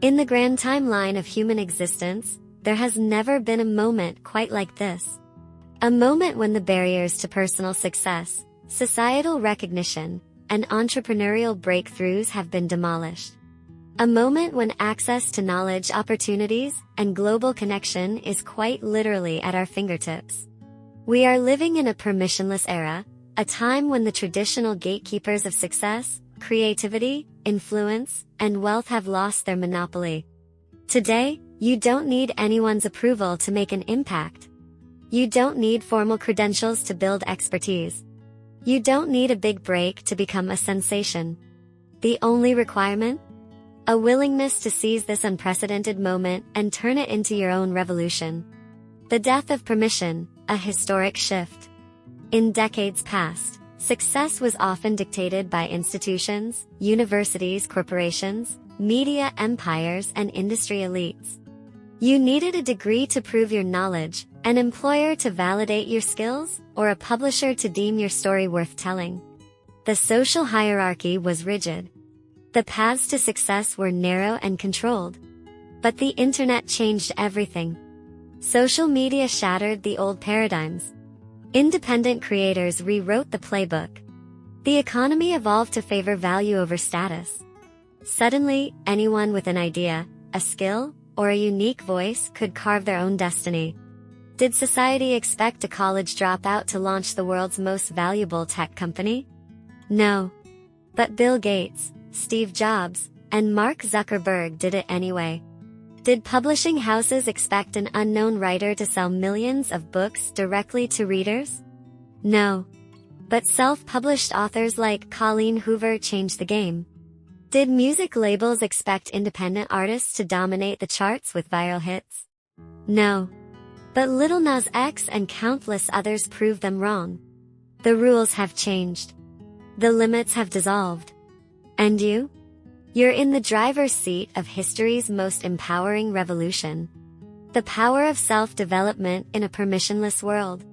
In the grand timeline of human existence, there has never been a moment quite like this. A moment when the barriers to personal success, societal recognition, and entrepreneurial breakthroughs have been demolished. A moment when access to knowledge, opportunities, and global connection is quite literally at our fingertips. We are living in a permissionless era, a time when the traditional gatekeepers of success, creativity, influence, and wealth have lost their monopoly. Today, you don't need anyone's approval to make an impact. You don't need formal credentials to build expertise. You don't need a big break to become a sensation. The only requirement? A willingness to seize this unprecedented moment and turn it into your own revolution. The death of permission, a historic shift. In decades past, success was often dictated by institutions, universities, corporations, media empires, and industry elites. You needed a degree to prove your knowledge, an employer to validate your skills, or a publisher to deem your story worth telling. The social hierarchy was rigid. The paths to success were narrow and controlled. But the internet changed everything. Social media shattered the old paradigms. Independent creators rewrote the playbook. The economy evolved to favor value over status. Suddenly, anyone with an idea, a skill, or a unique voice could carve their own destiny. Did society expect a college dropout to launch the world's most valuable tech company? No. But Bill Gates, Steve Jobs, and Mark Zuckerberg did it anyway. Did publishing houses expect an unknown writer to sell millions of books directly to readers? No. But self-published authors like Colleen Hoover changed the game. Did music labels expect independent artists to dominate the charts with viral hits? No. But Lil Nas X and countless others proved them wrong. The rules have changed. The limits have dissolved. And you? You're in the driver's seat of history's most empowering revolution. The power of self-development in a permissionless world.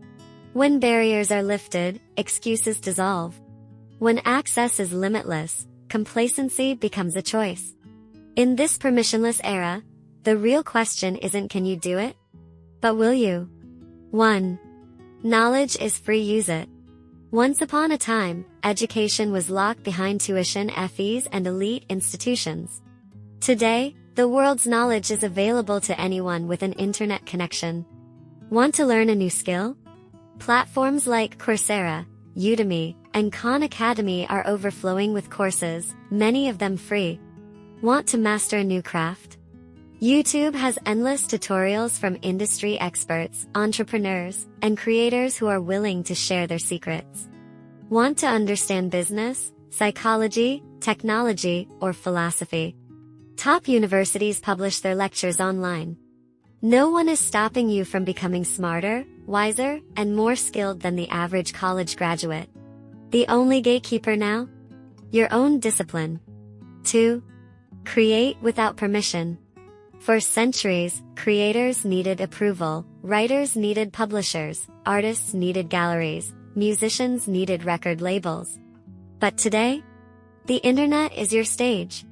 When barriers are lifted, excuses dissolve. When access is limitless, complacency becomes a choice. In this permissionless era, the real question isn't can you do it? But will you? 1. Knowledge is free, use it. Once upon a time, education was locked behind tuition fees and elite institutions. Today, the world's knowledge is available to anyone with an internet connection. Want to learn a new skill? Platforms like Coursera, Udemy, and Khan Academy are overflowing with courses, many of them free. Want to master a new craft? YouTube has endless tutorials from industry experts, entrepreneurs, and creators who are willing to share their secrets. Want to understand business, psychology, technology, or philosophy? Top universities publish their lectures online. No one is stopping you from becoming smarter, wiser, and more skilled than the average college graduate. The only gatekeeper now? Your own discipline. 2. Create without permission. For centuries, creators needed approval, writers needed publishers, artists needed galleries, musicians needed record labels. But today, the internet is your stage.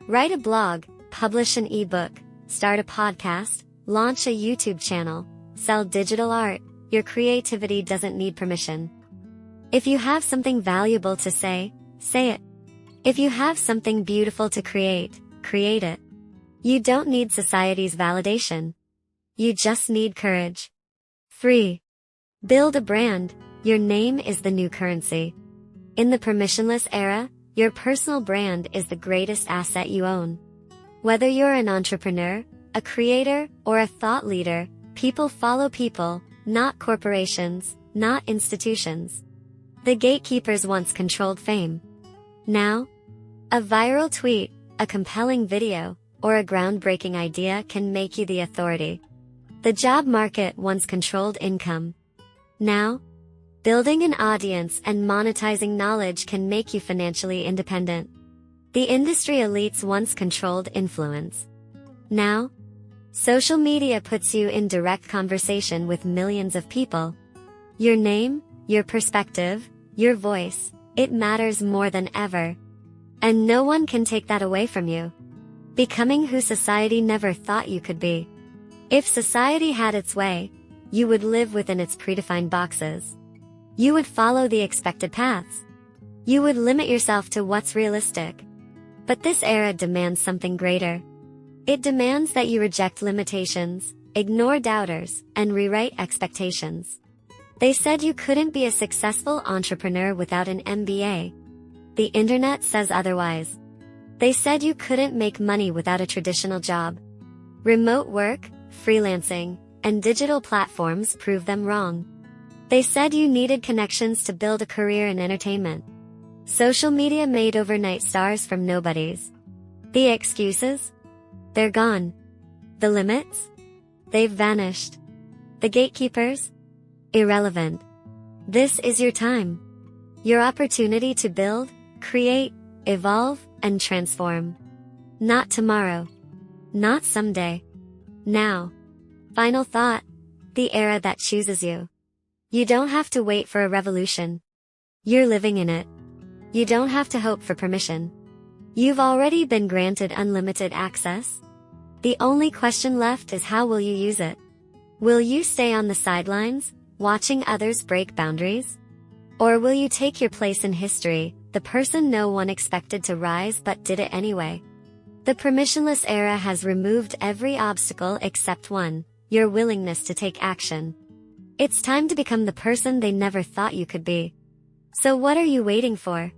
Write a blog, publish an ebook, start a podcast, launch a YouTube channel, sell digital art. Your creativity doesn't need permission. If you have something valuable to say, say it. If you have something beautiful to create, create it. You don't need society's validation. You just need courage. 3. Build a brand. Your name is the new currency. In the permissionless era, your personal brand is the greatest asset you own. Whether you're an entrepreneur, a creator, or a thought leader, people follow people, not corporations, not institutions. The gatekeepers once controlled fame. Now, a viral tweet, a compelling video, or a groundbreaking idea can make you the authority. The job market once controlled income. Now, building an audience and monetizing knowledge can make you financially independent. The industry elites once controlled influence. Now, social media puts you in direct conversation with millions of people. Your name, your perspective, your voice, it matters more than ever. And no one can take that away from you. Becoming who society never thought you could be. If society had its way, you would live within its predefined boxes. You would follow the expected paths. You would limit yourself to what's realistic. But this era demands something greater. It demands that you reject limitations, ignore doubters, and rewrite expectations. They said you couldn't be a successful entrepreneur without an MBA. The internet says otherwise. They said you couldn't make money without a traditional job. Remote work, freelancing, and digital platforms prove them wrong. They said you needed connections to build a career in entertainment. Social media made overnight stars from nobodies. The excuses? They're gone. The limits? They've vanished. The gatekeepers? Irrelevant. This is your time. Your opportunity to build, create, evolve, and transform. Not tomorrow. Not someday. Now. Final thought. The era that chooses you. You don't have to wait for a revolution. You're living in it. You don't have to hope for permission. You've already been granted unlimited access. The only question left is how will you use it? Will you stay on the sidelines, watching others break boundaries? Or will you take your place in history, the person no one expected to rise but did it anyway? The permissionless era has removed every obstacle except one, your willingness to take action. It's time to become the person they never thought you could be. So what are you waiting for?